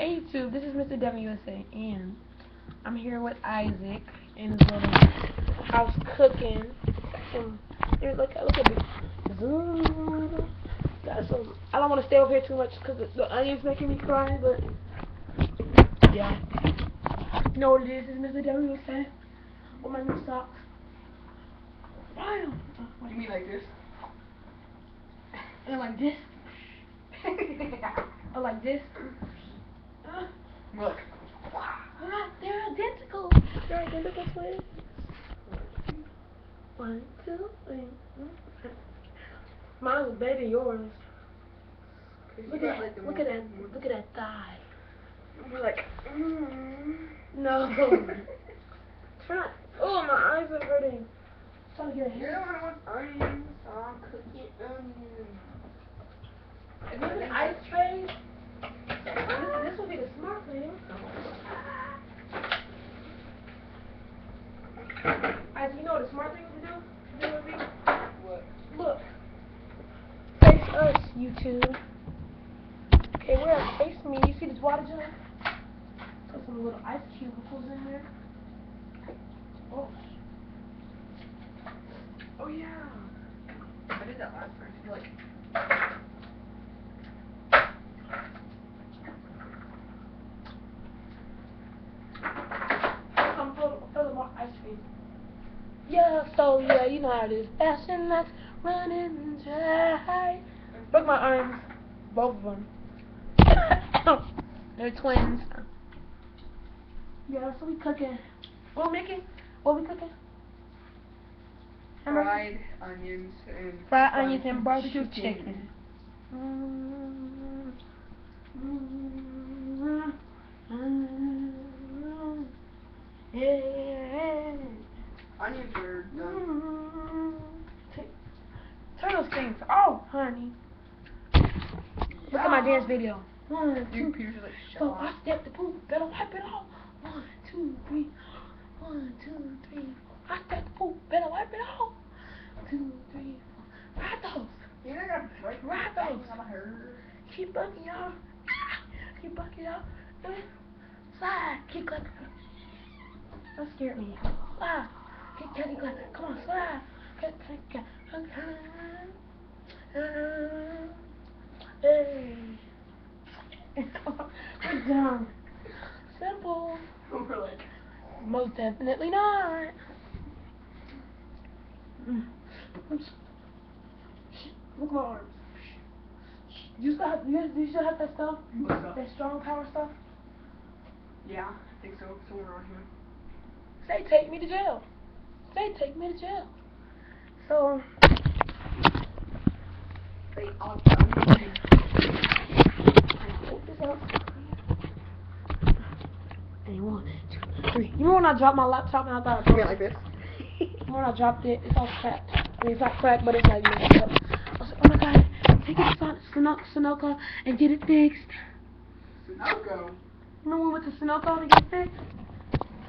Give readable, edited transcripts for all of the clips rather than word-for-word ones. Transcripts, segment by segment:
Hey YouTube, this is Mrdevenusa and I'm here with Isaac in his little house cooking. Here, look at this. Got some. I don't want to stay over here too much because the onion's making me cry, but yeah. You know what it is? It's Mrdevenusa with my new socks. Bam! What do you mean like this? And like this. Or like this. Look. They're identical. They're identical twins. 1, 2, 3. Mine's better than yours. Look at that. Look at that. Look at that thigh. We're like, No. Try. Oh, my eyes are hurting. I'm trying to get a you're the hair. one who wants onions, so I'm cooking onions. Is this an ice tray? This will be the smart thing. Isaac, you know what the smart thing to do? Would be? What? Look. Face us, YouTube. Okay, where? Face me. You see this water jug? Put some little ice cubicles in there. Oh. Oh yeah. I did that last time. I feel like. Fill more ice cream. Yeah, so yeah, you know how it is. Fashion that's running dry. Broke my arms, both of them. They're twins. Yeah, so we cooking. What we making? What we cooking? Fried onions and fried onions and barbecue chicken. Yeah. Onions are done. Turn those things off, honey. Look at my dance video. 1, 2, Your computers are like shut 4. off. I stepped the poop. Better wipe it off. 1, 2, 3. 1, 2, 3. I stepped the poop. Better wipe it off. 2, 3, 4. Ride those. You're not gonna break my Ride those. on her. Keep bucking y'all. Keep bucking y'all. Slide. Keep clapping. That scared me. Slide. Keep clapping. Come on, slide. Hey. We're done. Simple. We're like, Most definitely not. Look at my arms. You still have that stuff? what stuff? That strong power stuff? Yeah, I think so. Somewhere around here. Say take me to jail. Say take me to jail. So Say I'll hold this up. And 1, 2, 3. You remember when I dropped my laptop and I thought I broke it it? like this. When I dropped it, it's all cracked. I mean, it's not cracked, but it's like messed up. I was like, oh my god, take it to Sunoco and get it fixed. Sunoco? Remember we went to Sunoco to get it fixed?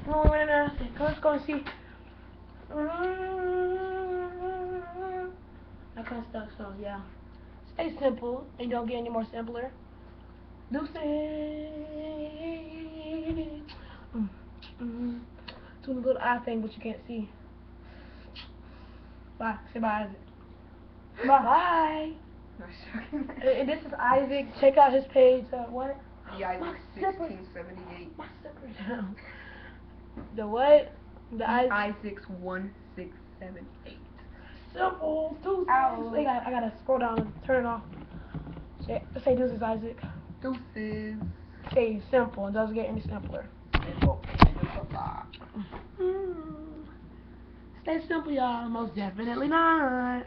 Remember we went in there and I said, let's go and see. That kind of stuff, so yeah. Stay simple and don't get any more simpler. Deuces. Doing a little eye thing, but you can't see. Bye. Say bye, Isaac. Bye. And this is Isaac. Check out his page. What? TheIsaac1678. My slipper down. The what? The TheIsaac1678. Simple. Deuces. Ow. I gotta scroll down and turn it off. Say deuces, Isaac. Deuces. Stay simple. It doesn't get any simpler. Stay simple, y'all. Most definitely not.